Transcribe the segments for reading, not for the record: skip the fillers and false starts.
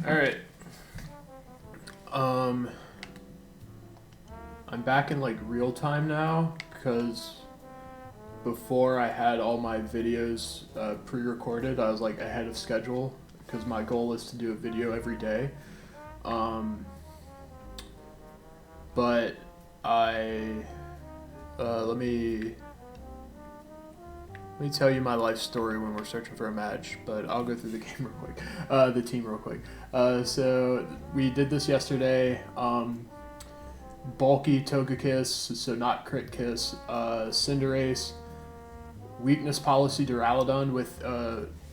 All right. I'm back in like real time now because before I had all my videos pre-recorded. I was like ahead of schedule because my goal is to do a video every day. Um, but I let me tell you my life story when we're searching for a match, but I'll go through the game real quick, the team real quick. So we did this yesterday. Bulky Togekiss, so not Crit Kiss, Cinderace, Weakness Policy Duraludon with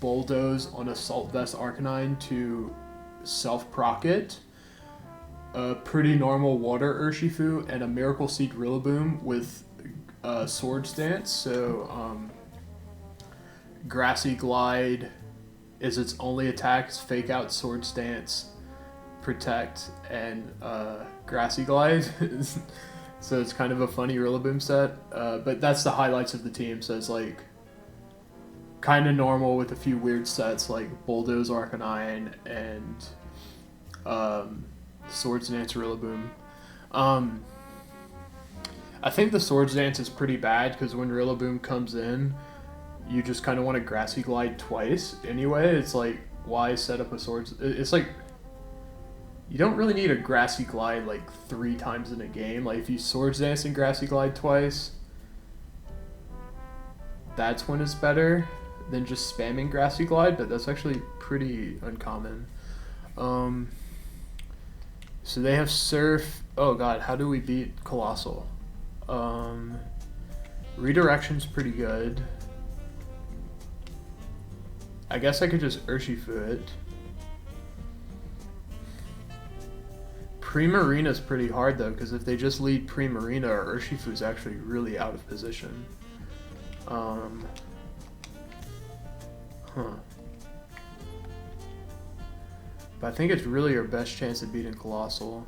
Bulldoze on Assault Vest Arcanine to self-proc it, a pretty normal Water Urshifu, and a Miracle Seed Rillaboom with Swords Dance. So Grassy Glide is its only attacks, Fake Out, Swords Dance, Protect, and Grassy Glide. So it's kind of a funny Rillaboom set, but that's the highlights of the team. So it's like kind of normal with a few weird sets like Bulldoze Arcanine and Swords Dance Rillaboom. I think the Swords Dance is pretty bad because when Rillaboom comes in, you just kind of want to Grassy Glide twice anyway. It's like, why set up a Swords... It's like, you don't really need a Grassy Glide like 3 times in a game. Like if you Swords Dance and Grassy Glide twice, that's when it's better than just spamming Grassy Glide, but that's actually pretty uncommon. So they have Surf. Oh god, how do we beat Colossal? Redirection's pretty good. I guess I could just Urshifu it. Primarina's pretty hard though, because if they just lead Primarina, Urshifu's actually really out of position. But I think it's really our best chance of beating Colossal.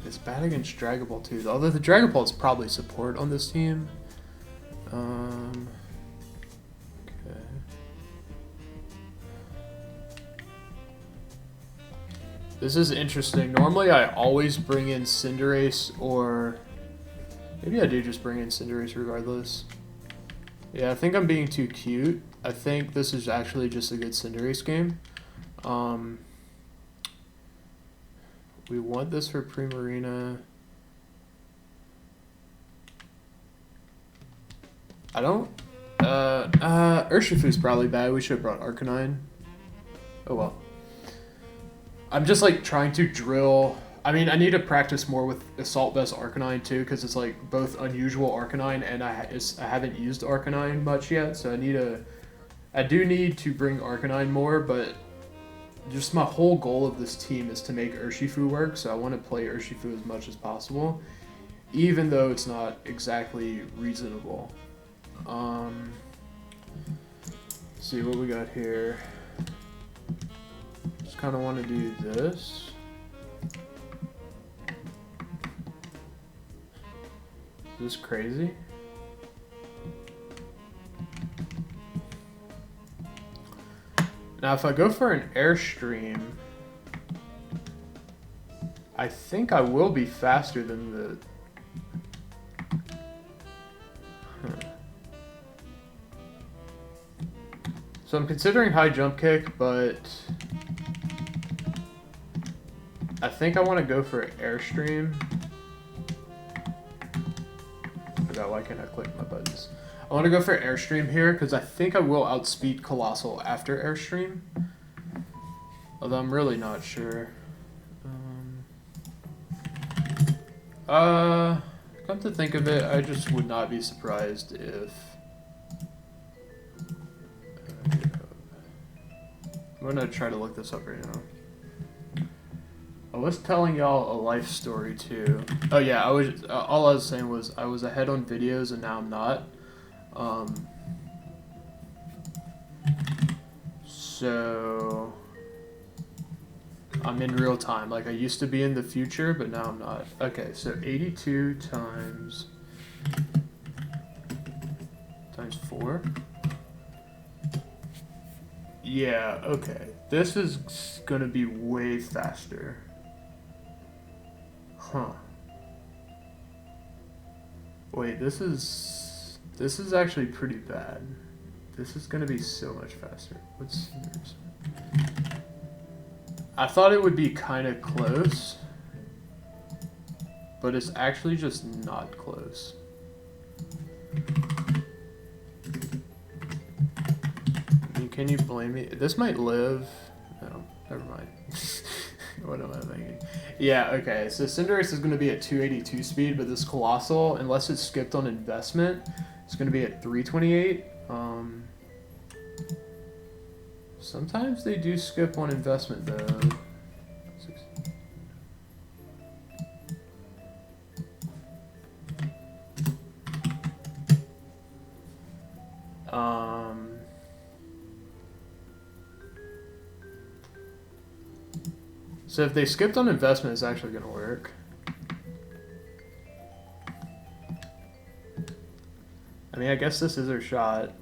It's bad against Dragon Ball too, although the Dragon Ball is probably support on this team. Okay. This is interesting. Normally I always bring in Cinderace, or maybe I do just bring in Cinderace regardless. Yeah, I think I'm being too cute. I think this is actually just a good Cinderace game. We want this for Primarina. I don't... Urshifu's probably bad. We should have brought Arcanine. Oh well. I'm just like trying to drill... I mean, I need to practice more with Assault Vest Arcanine too, because it's like both unusual Arcanine and I haven't used Arcanine much yet, so I do need to bring Arcanine more, but just my whole goal of this team is to make Urshifu work, so I want to play Urshifu as much as possible, even though it's not exactly reasonable. Let's see what we got here. Just kind of want to do this. Is this crazy? Now if I go for an Airstream, I think I will be faster than the... So I'm considering high jump kick, but I think I want to go for an Airstream. Why can't I click my buttons? I want to go for Airstream here because I think I will outspeed Colossal after Airstream. Although I'm really not sure. Come to think of it, I just would not be surprised if... I'm going to try to look this up right now. I was telling y'all a life story too. Oh yeah, all I was saying was I was ahead on videos and now I'm not. So I'm in real time. Like I used to be in the future, but now I'm not. Okay, so 82 times 4 Yeah, okay. This is gonna be way faster. Huh. Wait, this is actually pretty bad. This is gonna be so much faster. What's yours? I thought it would be kind of close, but it's actually just not close. I mean, can you blame me? This might live. No, never mind. What am I thinking? Yeah, okay. So Cinderace is going to be at 282 speed, but this Colossal, unless it's skipped on investment, it's going to be at 328. Sometimes they do skip on investment, though. So if they skipped on investment, it's actually going to work. I mean, I guess this is their shot.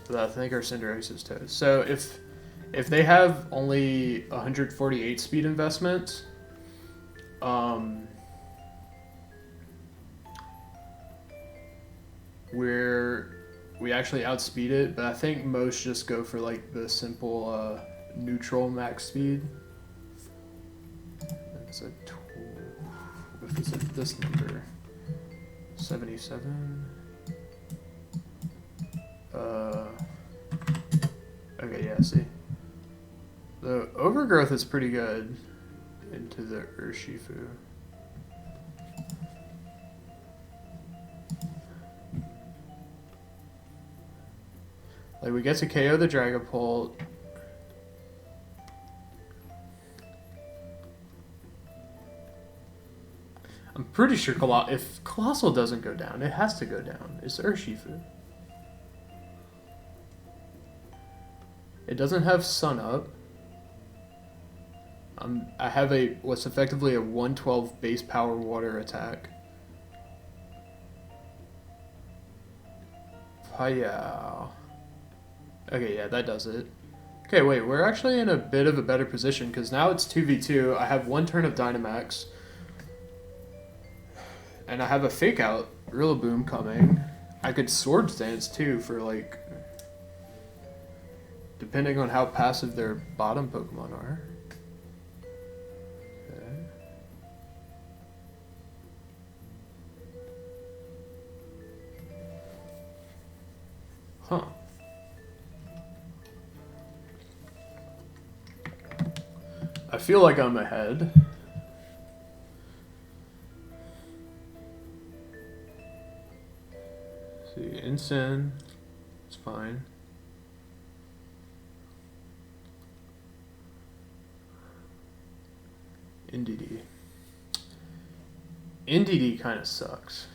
But I think our Cinderace is toast. So if they have only 148 speed investment, we actually outspeed it, but I think most just go for like the simple neutral max speed. That's a if it's at this number, 77. Okay, yeah, see. The overgrowth is pretty good into the URSHIFU. Like, we get to KO the Dragapult. I'm pretty sure if Colossal doesn't go down, it has to go down. It's URSHIFU. It doesn't have Sun Up. I have what's effectively a 112 base power water attack. Hiya. Okay, yeah, that does it. Okay, wait, we're actually in a bit of a better position because now it's 2v2. I have one turn of Dynamax. And I have a Fake Out Rillaboom coming. I could Swords Dance too for like... depending on how passive their bottom Pokemon are. Okay. Huh. I feel like I'm ahead. See, Incin, it's fine. NDD. NDD kind of sucks.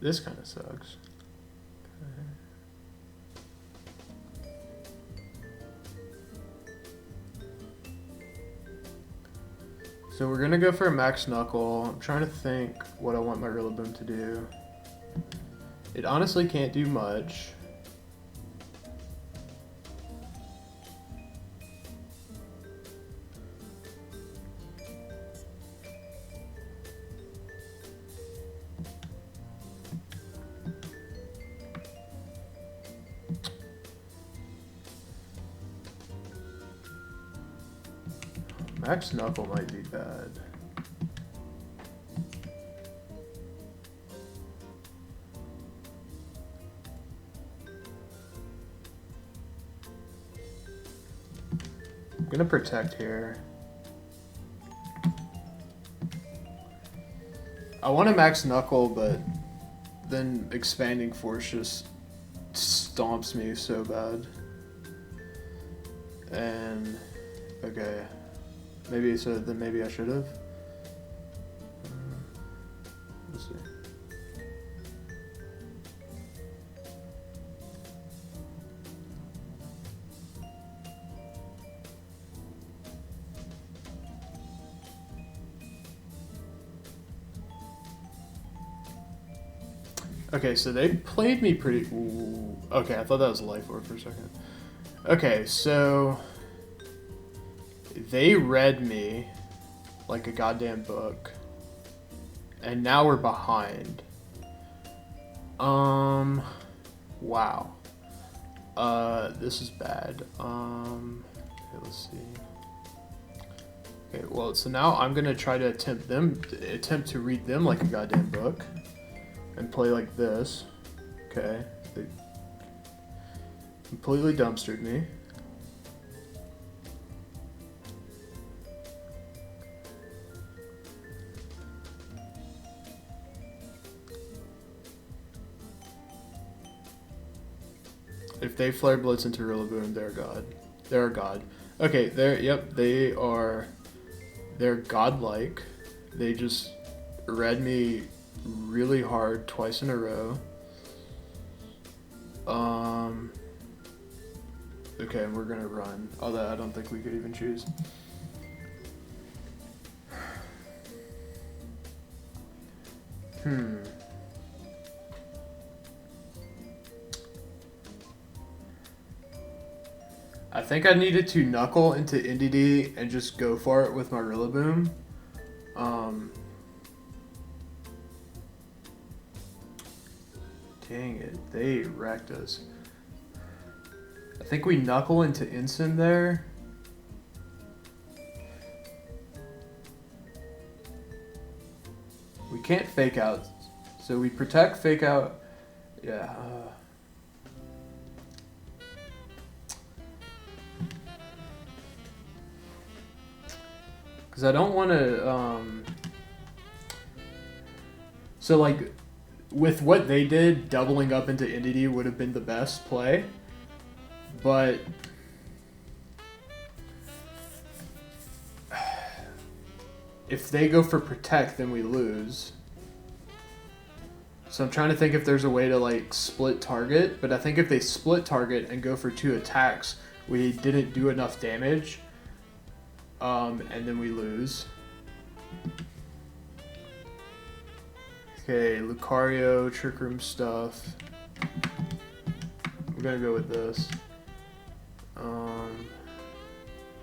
This kind of sucks. Okay. So we're gonna go for a Max Knuckle. I'm trying to think what I want my Rillaboom to do. It honestly can't do much. Max Knuckle might be bad. I'm gonna protect here. I want to Max Knuckle, but then Expanding Force just stomps me so bad. And okay. Maybe so. Then maybe I should have. Let's see. Okay, so they played me pretty... Ooh. Okay, I thought that was a life orb for a second. Okay, so... They read me like a goddamn book. And now we're behind. Wow. This is bad. Okay, let's see. Okay, well, so now I'm gonna try to attempt to read them like a goddamn book. And play like this. Okay. They completely dumpstered me. If they flare blitz into Rillaboom, they're god. They're a god. Okay, they're godlike. They just read me really hard twice in a row. Okay, we're gonna run. Although I don't think we could even choose. I think I needed to knuckle into NDD and just go for it with my Rillaboom. Dang it, they wrecked us. I think we knuckle into Ensign there. We can't fake out, so we protect, fake out. Yeah. Because I don't want to. So like, with what they did, doubling up into Entity would have been the best play, but if they go for protect, then we lose. So I'm trying to think if there's a way to like split target, but I think if they split target and go for 2 attacks, we didn't do enough damage, and then we lose. Okay, Lucario, Trick Room stuff. We're gonna go with this.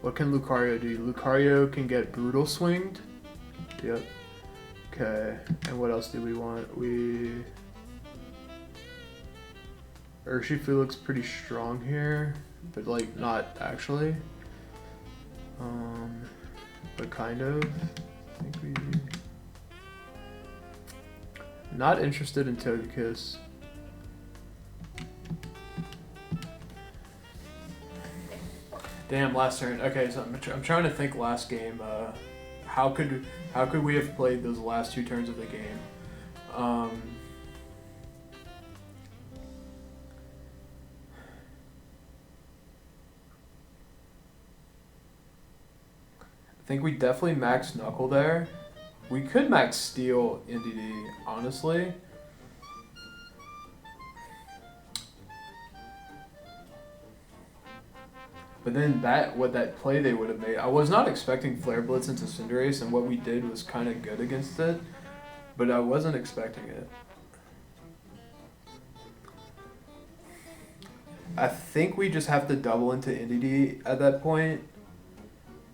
What can Lucario do? Lucario can get Brutal Swinged. Yep. Okay, and what else do we want? Urshifu looks pretty strong here, but like not actually. But kind of. I think we... Not interested in Togekiss. Damn, last turn. Okay, so I'm trying to think last game. How could we have played those last 2 turns of the game? I think we definitely maxed Knuckle there. We could max Steel NDD, honestly. But then what that play they would have made, I was not expecting Flare Blitz into Cinderace, and what we did was kind of good against it, but I wasn't expecting it. I think we just have to double into NDD at that point.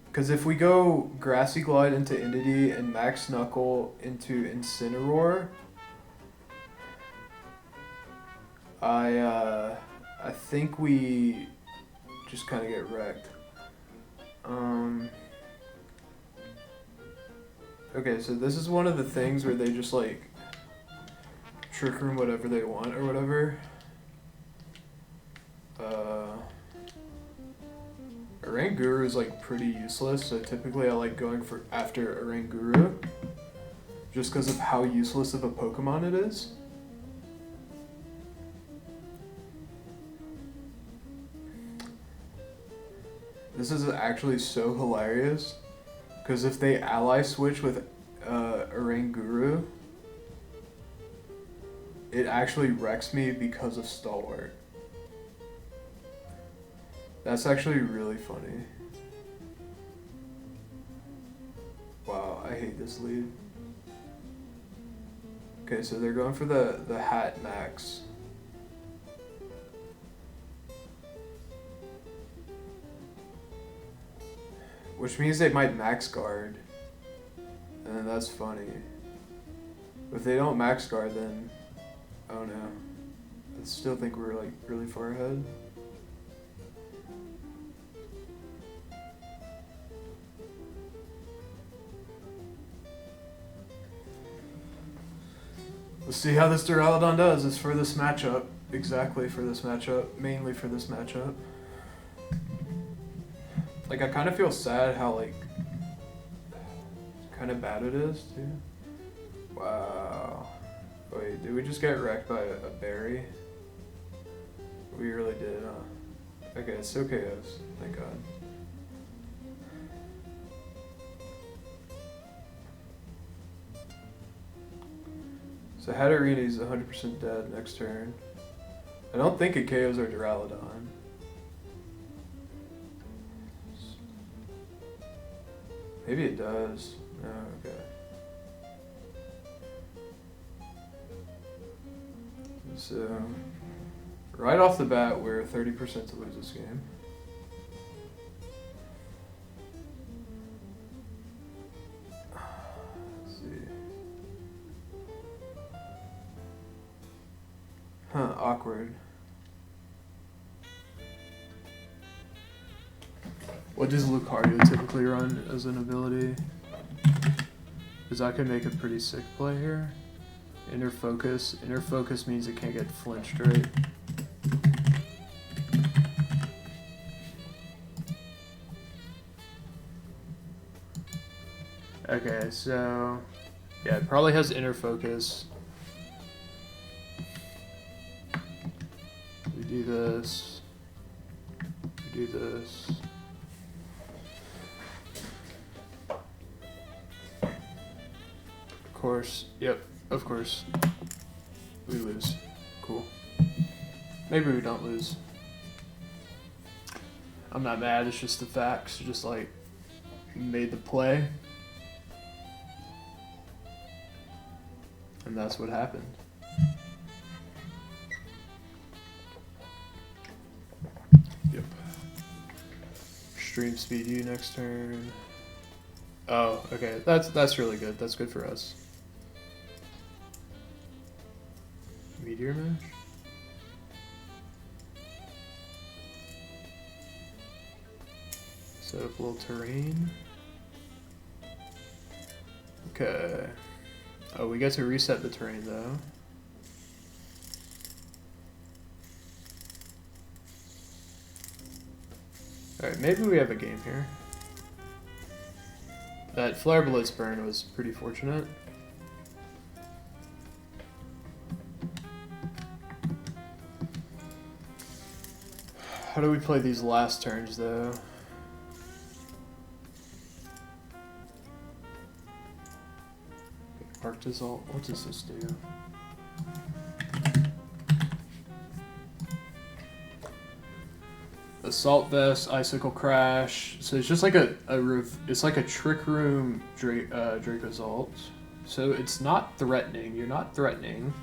Because if we go Grassy Glide into Entity and Max Knuckle into Incineroar, I think we just kind of get wrecked. Okay, so this is one of the things where they just like Trick Room whatever they want or whatever. Oranguru is like pretty useless, so typically I like going after Oranguru just because of how useless of a Pokemon it is. This is actually so hilarious because if they ally switch with Oranguru, it actually wrecks me because of Stalwart. That's actually really funny. Wow, I hate this lead. Okay, so they're going for the hat max. Which means they might max guard. And then that's funny. If they don't max guard, then I don't know. I still think we're like really far ahead. Let's see how this Duraludon does. It's for this matchup. Exactly for this matchup. Mainly for this matchup. Like, I kind of feel sad how, like, kind of bad it is, too. Wow. Wait, did we just get wrecked by a berry? We really did, huh? Okay, it's still KOs. Thank God. So Hatterini's 100% dead next turn. I don't think it KOs our Duraludon. Maybe it does. Oh, okay. So, right off the bat, we're 30% to lose this game. Let's see. Huh, awkward. What does Lucario typically run as an ability? Because I could make a pretty sick play here. Inner focus. Inner focus means it can't get flinched, right? Okay, so yeah, it probably has inner focus. We do this. We do this. Of course, yep, of course. We lose. Cool. Maybe we don't lose. I'm not mad, it's just the facts. Just like, made the play. And that's what happened. Yep. Stream speed you next turn. Oh, okay. That's really good. That's good for us. Meteor Mash? Set up a little terrain. Okay. Oh, we get to reset the terrain though. Alright, maybe we have a game here. That Flare Blitz burn was pretty fortunate. How do we play these last turns though? Arctisol, what does this do? Assault Vest, Icicle Crash. So it's just like it's like a Trick Room Dracozolt. So it's not threatening. You're not threatening.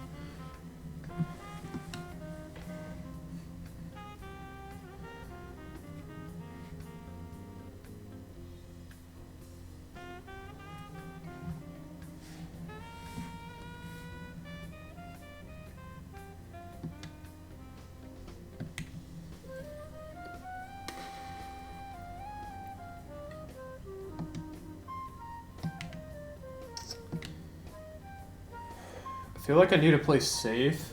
I feel like I need to play safe.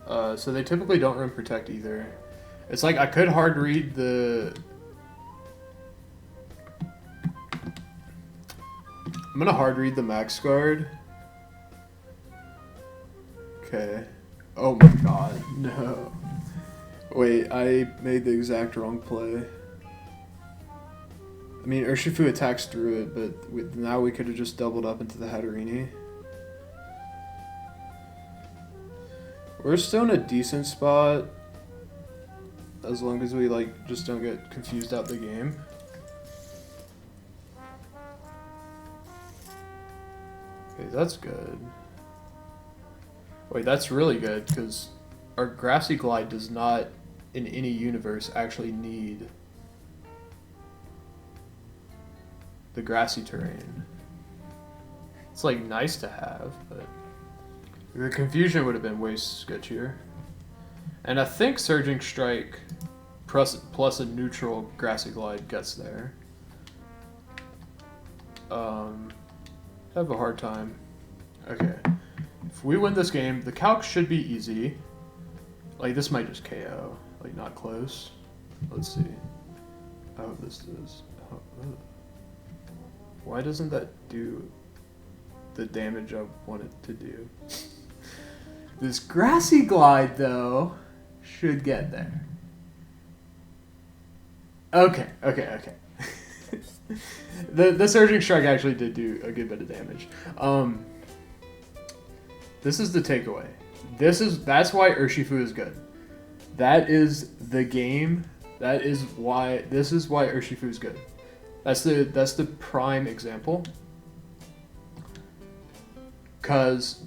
So they typically don't run Protect either. It's like I could hard read the... I'm gonna hard read the Max Guard. Okay. Oh my god, no. Wait, I made the exact wrong play. I mean, URSHIFU attacks through it, but now we could have just doubled up into the Hatterini. We're still in a decent spot, as long as we like just don't get confused out the game. Okay, that's good. Wait, that's really good because our grassy glide does not, in any universe, actually need the grassy terrain. It's like nice to have, but the confusion would have been way sketchier. And I think Surging Strike plus a neutral grassy glide gets there. I have a hard time. Okay. If we win this game, the calc should be easy. Like, this might just KO. Like, not close. Let's see. I hope this does. Oh, why doesn't that do the damage I want it to do? This grassy glide, though, should get there. Okay. The Surging Strike actually did do a good bit of damage. This is the takeaway. That's why URSHIFU is good. That is the game. This is why URSHIFU is good. That's the prime example. Cause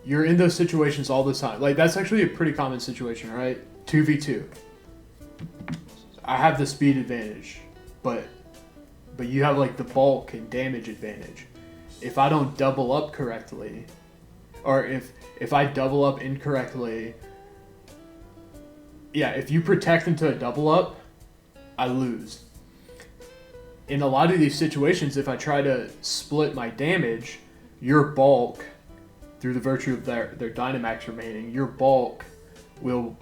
you're in those situations all the time. Like, that's actually a pretty common situation, right? 2v2. I have the speed advantage, but you have like the bulk and damage advantage. If I don't double up correctly, or if I double up incorrectly, yeah, if you protect into a double up, I lose. In a lot of these situations, if I try to split my damage, your bulk, through the virtue of their Dynamax remaining, your bulk will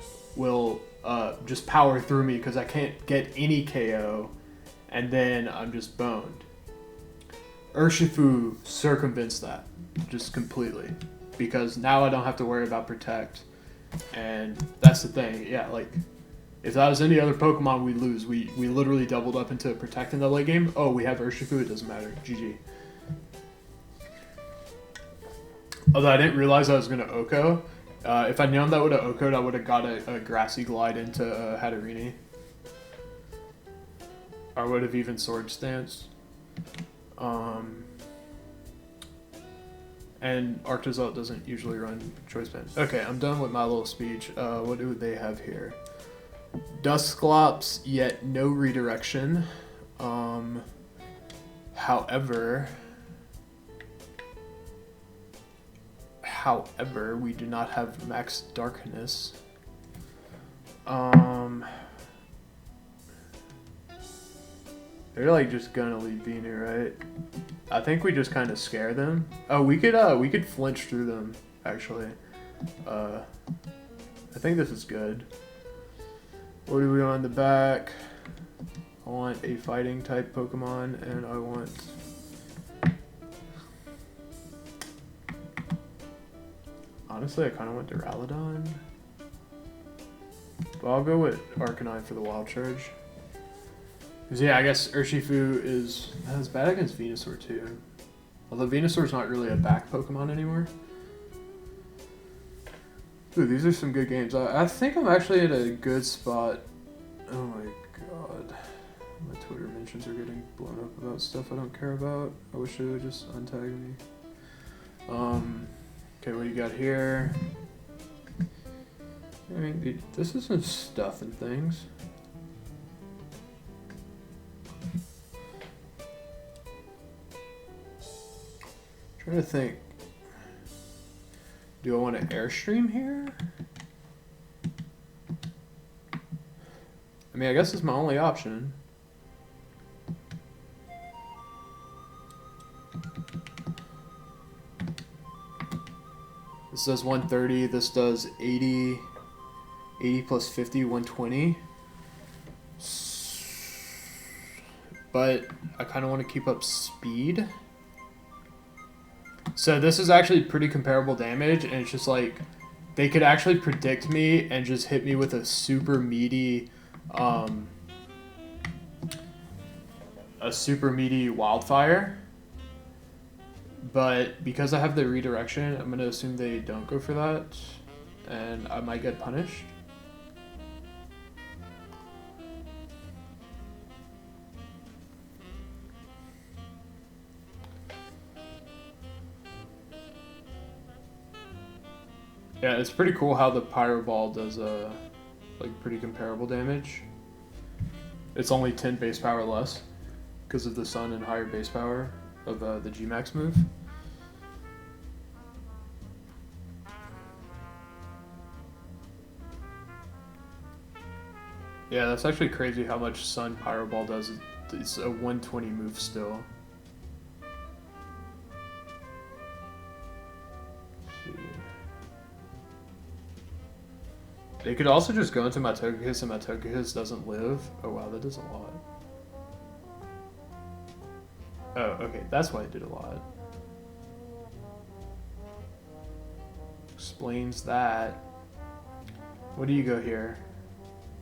just power through me because I can't get any KO, and then I'm just boned. URSHIFU circumvents that just completely, because now I don't have to worry about protect, and that's the thing. Yeah, like, if that was any other Pokemon, we'd lose. We literally doubled up into protect in the late game. Oh, we have URSHIFU, it doesn't matter. GG. Although I didn't realize I was going to Oko. If I'd known that would have Oko'd, I would have got a grassy glide into Hatterene. I would have even Sword Stance. And Arctozolt doesn't usually run Choice Band. Okay, I'm done with my little speech. What do they have here? Dusclops, yet no redirection. However, we do not have max darkness. They're like just gonna leave Venu, right? I think we just kind of scare them. Oh, we could flinch through them, actually. I think this is good. What do we want in the back? I want a fighting type Pokemon, and I want... Honestly, I kind of want Duraludon. But I'll go with Arcanine for the Wild Charge. Because, yeah, I guess URSHIFU is bad against Venusaur, too. Although Venusaur's not really a back Pokemon anymore. Ooh, these are some good games. I think I'm actually at a good spot. Oh my god. My Twitter mentions are getting blown up about stuff I don't care about. I wish they would just untag me. Okay, what do you got here? I mean, this is some stuff and things. Trying to think. Do I want to Airstream here? I mean, I guess it's my only option. This does 130, this does 80 plus 50, 120. But I kind of want to keep up speed. So this is actually pretty comparable damage, and it's just like, they could actually predict me and just hit me with a super meaty, Wildfire. But because I have the redirection, I'm going to assume they don't go for that, and I might get punished. Yeah, it's pretty cool how the Pyro Ball does like pretty comparable damage. It's only 10 base power less because of the sun and higher base power of the G-Max move. Yeah, that's actually crazy how much Sun Pyro Ball does. It's a 120 move still. They could also just go into my Togekiss and my Togekiss doesn't live. Oh wow, that does a lot. Oh, okay, that's why it did a lot. Explains that. What do you go here?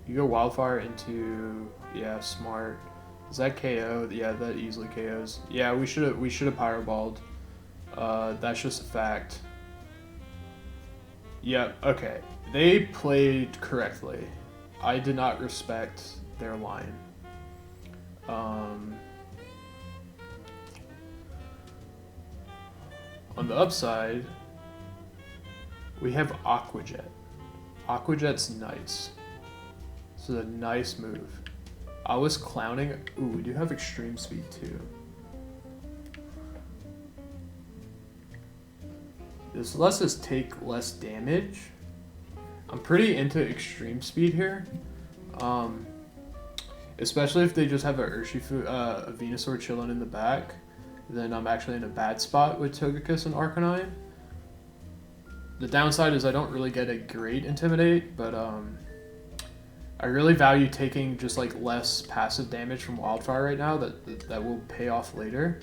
You go Wildfire into, yeah, Smart. Is that KO? Yeah, that easily KOs. Yeah, we should have Pyro Balled. That's just a fact. Yep, okay. They played correctly. I did not respect their line. On the upside, we have Aqua Jet. Aqua Jet's nice. This is a nice move. I was clowning. Ooh, we do have Extreme Speed too. This lets us take less damage. I'm pretty into Extreme Speed here. Especially if they just have a URSHIFU, a Venusaur chilling in the back. Then I'm actually in a bad spot with Togekiss and Arcanine. The downside is I don't really get a great Intimidate, but I really value taking just like less passive damage from Wildfire right now that will pay off later.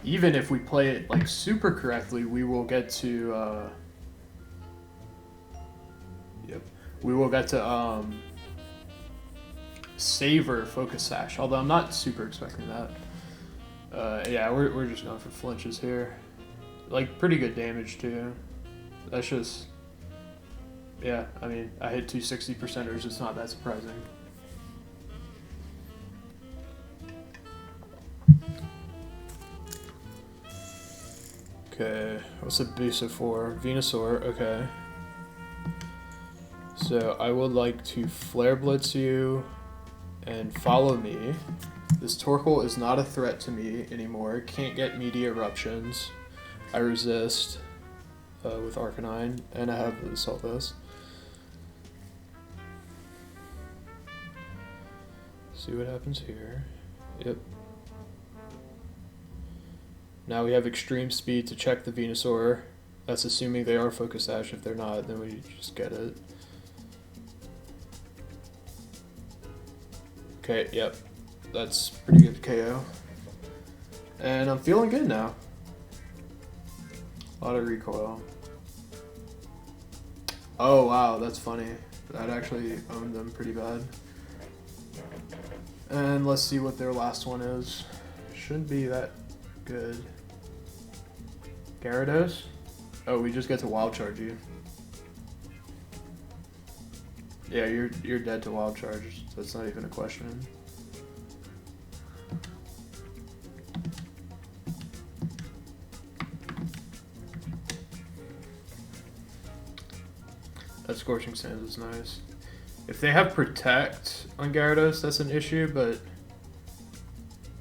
Even if we play it like super correctly, we will get to we will get to Savor Focus Sash, although I'm not super expecting that. Yeah, we're just going for flinches here. Like, pretty good damage, too. That's just... Yeah, I mean, I hit 260%ers, it's not that surprising. Okay, what's a Busa for? Venusaur, okay. So, I would like to Flare Blitz you and follow me. This Torkoal is not a threat to me anymore. Can't get Media Eruptions. I resist with Arcanine, and I have the Assault Vest. See what happens here. Yep. Now we have Extreme Speed to check the Venusaur. That's assuming they are Focus Sash. If they're not, then we just get it. Okay, yep. That's pretty good KO. And I'm feeling good now. A lot of recoil. Oh wow, that's funny. That actually owned them pretty bad. And let's see what their last one is. Shouldn't be that good. Gyarados? Oh, we just get to Wild Charge you. Yeah, you're dead to Wild Charge. That's not even a question. That Scorching Sands is nice. If they have Protect on Gyarados, that's an issue, but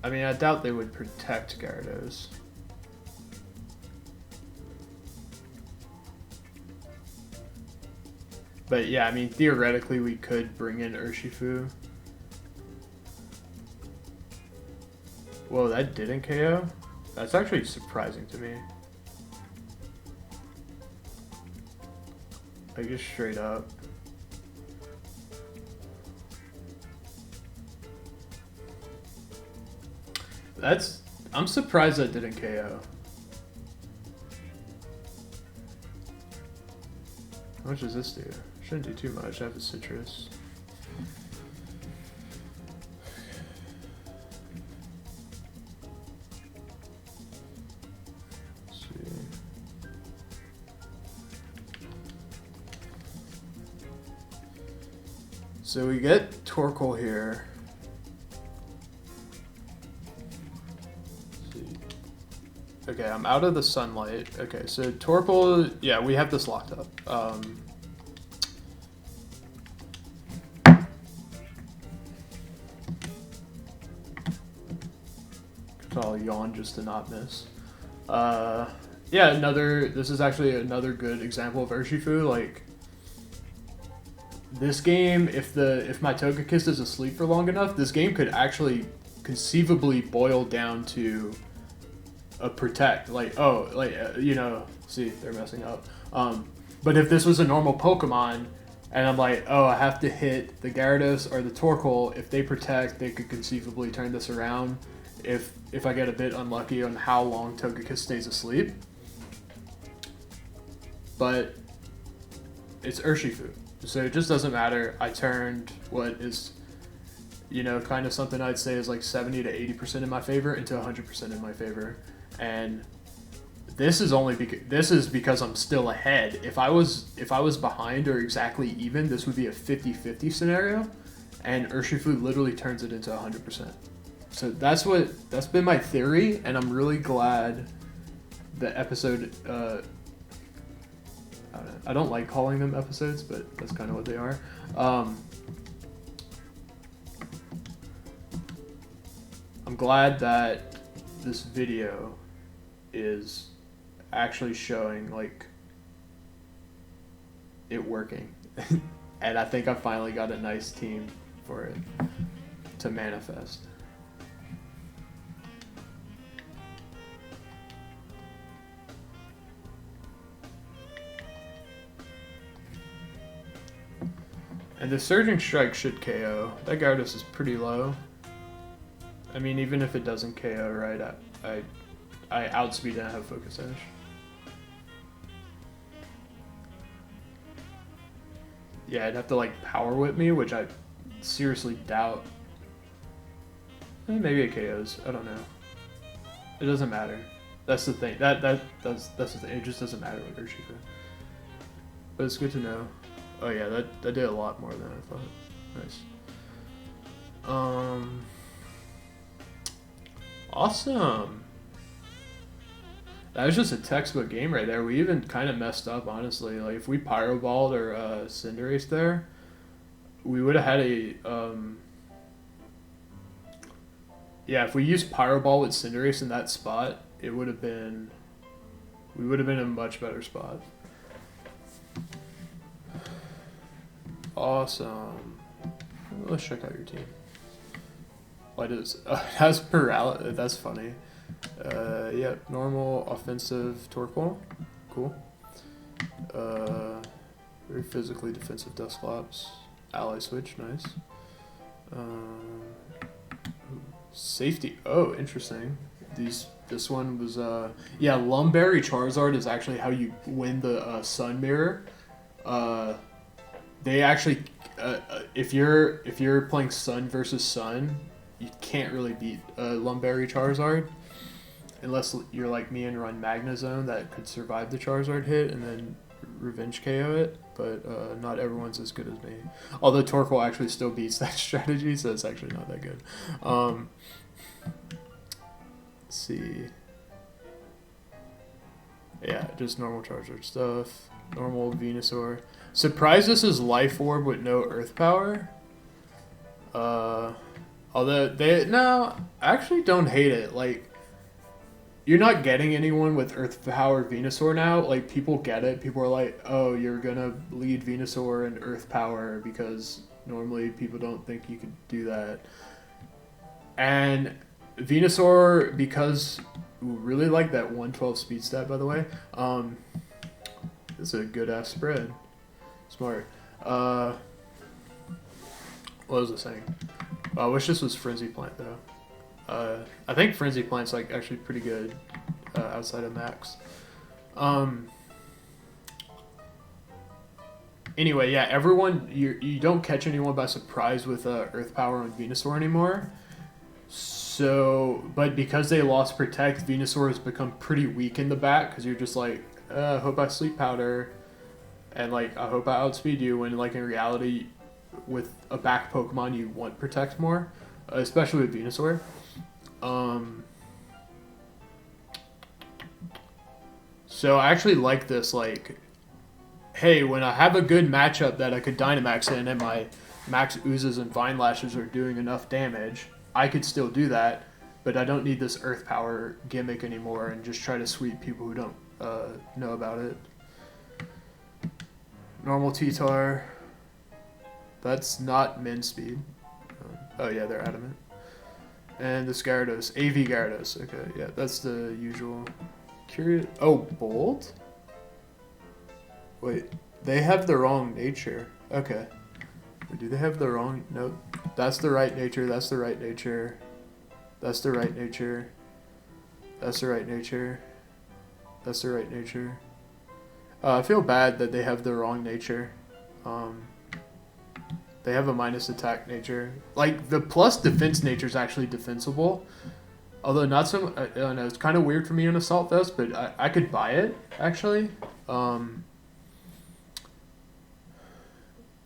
I mean, I doubt they would protect Gyarados. But yeah, I mean, theoretically, we could bring in URSHIFU. Whoa, that didn't KO? That's actually surprising to me. Like, just straight up. I'm surprised that didn't KO. How much does this do? Shouldn't do too much. I have a Citrus. Let's see. So we get Torkoal here. Let's see. Okay, I'm out of the sunlight. Okay, so Torpal, yeah, we have this locked up. I'll yawn just to not miss. Yeah, this is actually another good example of URSHIFU. Like, this game, if my Togekiss is asleep for long enough, this game could actually conceivably boil down to a protect. Like, see, they're messing up. But if this was a normal Pokemon, and I'm like, oh, I have to hit the Gyarados or the Torkoal, if they protect, they could conceivably turn this around. If I get a bit unlucky on how long Togekiss stays asleep. But it's URSHIFU, so it just doesn't matter. I turned what is, kind of something I'd say is like 70 to 80% in my favor into 100% in my favor. And this is because I'm still ahead. If I was behind or exactly even, this would be a 50-50 scenario, and URSHIFU literally turns it into 100%. So that's been my theory, and I'm really glad the episode. I don't like calling them episodes, but that's kind of what they are. I'm glad that this video is actually showing like it working, and I think I finally got a nice team for it to manifest. And the Surging Strike should KO. That Gyarados is pretty low. I mean, even if it doesn't KO, right, I outspeed and I have Focus Edge. Yeah, I'd have to like Power Whip me, which I seriously doubt. Maybe it KOs. I don't know. It doesn't matter. That's the thing. That's the thing. It just doesn't matter with URSHIFU. But it's good to know. Oh yeah, that did a lot more than I thought. Nice. Awesome. That was just a textbook game right there. We even kind of messed up, honestly. Like, if we Pyro Balled or Cinderace there, we would have had a... Yeah, if we used Pyro Ball with Cinderace in that spot, it would have been... We would have been in a much better spot. Awesome. Let's check out your team. What is... it has paralysis. That's funny. Yeah, normal, offensive Torkoal. Cool. Very physically defensive Dusclops. Ally switch, nice. Safety. Oh, interesting. This one was yeah, Lumberry Charizard is actually how you win the Sun Mirror. They actually if you're playing Sun versus Sun, you can't really beat Lumberry Charizard unless you're like me and run Magnezone that could survive the Charizard hit and then Revenge KO it, but not everyone's as good as me. Although Torkoal actually still beats that strategy, so it's actually not that good. Let's see. Yeah, just normal Charizard stuff. Normal Venusaur. Surprised this is Life Orb with no Earth Power. Although I actually don't hate it. Like, you're not getting anyone with Earth Power Venusaur now. Like, people get it. People are like, oh, you're gonna lead Venusaur in Earth Power because normally people don't think you could do that. And Venusaur, because really like that 112 speed stat, by the way. This is a good ass spread. Smart. What was I saying? I wish this was Frenzy Plant though. I think Frenzy Plant's like actually pretty good outside of Max. Anyway, yeah, everyone you don't catch anyone by surprise with Earth Power on Venusaur anymore. So, but because they lost Protect, Venusaur has become pretty weak in the back because you're just like, I hope I Sleep Powder, and like I hope I outspeed you. When like in reality, with a back Pokemon, you want Protect more, especially with Venusaur. So I actually like this, like, hey, when I have a good matchup that I could Dynamax in and my Max Oozes and Vine Lashes are doing enough damage, I could still do that, but I don't need this Earth Power gimmick anymore and just try to sweep people who don't know about it. Normal T-Tar. That's not min speed. Oh yeah, they're adamant. And the Gyarados. AV Gyarados. Okay, yeah, that's the usual. Curious. Oh, Bolt? Wait, they have the wrong nature. Okay. Do they have the wrong? Nope. That's the right nature. That's the right nature. That's the right nature. That's the right nature. That's the right nature. I feel bad that they have the wrong nature. They have a minus attack nature. Like, the plus defense nature is actually defensible. Although not so... I don't know, it's kind of weird for me on Assault Vest, but I could buy it, actually.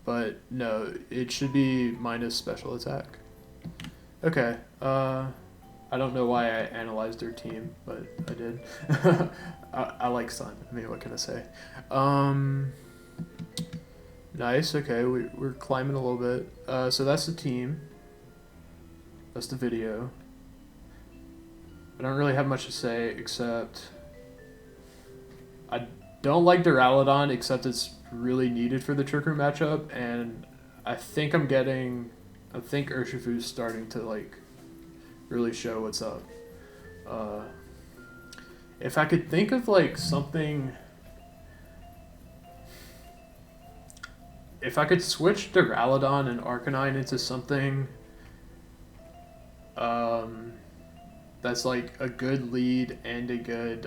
But no, it should be minus special attack. Okay. I don't know why I analyzed their team, but I did. I like Sun. I mean, what can I say? Nice. Okay, we're climbing a little bit. So that's the team. That's the video. I don't really have much to say except I don't like Duraludon, except it's really needed for the Trick Room matchup, and I think URSHIFU's starting to like really show what's up. If I could think of like something, if I could switch Duraludon and Arcanine into something that's like a good lead and a good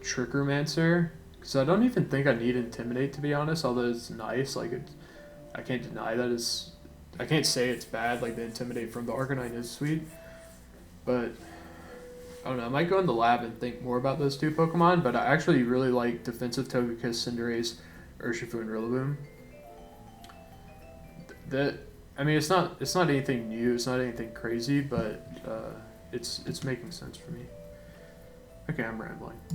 Trick Room answer, because I don't even think I need Intimidate, to be honest, although it's nice. Like, I can't deny that it's... I can't say it's bad, like the Intimidate from the Arcanine is sweet. But, I don't know, I might go in the lab and think more about those two Pokemon, but I actually really like Defensive Togekiss, Cinderace, URSHIFU, and Rillaboom. I mean, it's not anything new, it's not anything crazy, but it's making sense for me. Okay, I'm rambling.